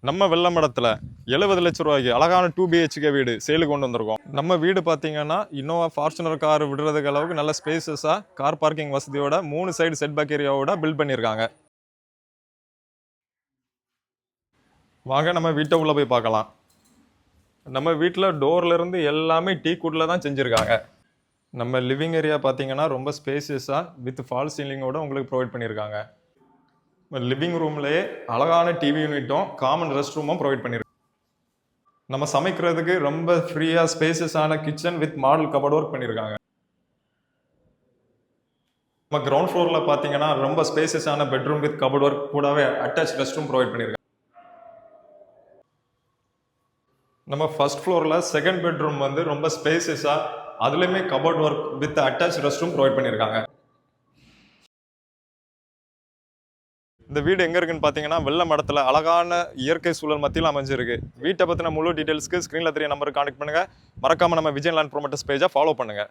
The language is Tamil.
நம்ம வெள்ளமடத்தில் 70 லட்ச ரூபாய்க்கு அழகான 2 பிஹெச்கே வீடு சேலுக்கு கொண்டு வந்திருக்கோம். நம்ம வீடு பார்த்தீங்கன்னா இன்னோவா ஃபார்ச்சுனர் கார் விடுறதுக்கு அளவுக்கு நல்ல ஸ்பேசஸாக கார் பார்க்கிங் வசதியோட 3 சைடு செட் பேக் ஏரியாவோட பில்ட் பண்ணியிருக்காங்க. வாங்க நம்ம வீட்டை உள்ள போய் பார்க்கலாம். நம்ம வீட்டில் டோர்லேருந்து எல்லாமே டீ குட்டில் தான் செஞ்சுருக்காங்க. நம்ம லிவிங் ஏரியா பார்த்தீங்கன்னா ரொம்ப ஸ்பேசியஸாக வித் ஃபால் சீலிங்கோட உங்களுக்கு ப்ரொவைட் பண்ணியிருக்காங்க. லிவிங் ரூம்லேயே அழகான டிவி யூனிட்டும் காமன் ரெஸ்ட் ரூமும் ப்ரொவைட் பண்ணியிருக்காங்க. நம்ம சமைக்கிறதுக்கு ரொம்ப ஃப்ரீயாக ஸ்பேசியஸான kitchen with model cupboard work பண்ணியிருக்காங்க. நம்ம கிரவுண்ட் ஃப்ளோரில் பார்த்தீங்கன்னா ரொம்ப ஸ்பேசியஸான பெட்ரூம் வித் கபோர்ட் ஒர்க் கூடவே அட்டாச் ரெஸ்ட் ரூம் ப்ரொவைட் பண்ணியிருக்காங்க. நம்ம ஃபர்ஸ்ட் ஃப்ளோரில் செகண்ட் பெட்ரூம் வந்து ரொம்ப ஸ்பேசியஸாக அதுலேயுமே cupboard work with attach rest room provide பண்ணியிருக்காங்க. இந்த வீடு எங்கே இருக்குன்னு பார்த்தீங்கன்னா வெள்ளமடத்தில் அழகான இயற்கை சூழல் மத்தியில் அமைஞ்சிருக்கு. வீட்டை பற்றின முழு டீட்டெயில்ஸ்க்கு ஸ்க்ரீனில் தெரிய நம்பருக்கு கான்டெக்ட் பண்ணுங்கள். மறக்காமல் நம்ம விஜய் லேண்ட் ப்ரோமோட்டர்ஸ் பேஜை ஃபாலோ பண்ணுங்கள்.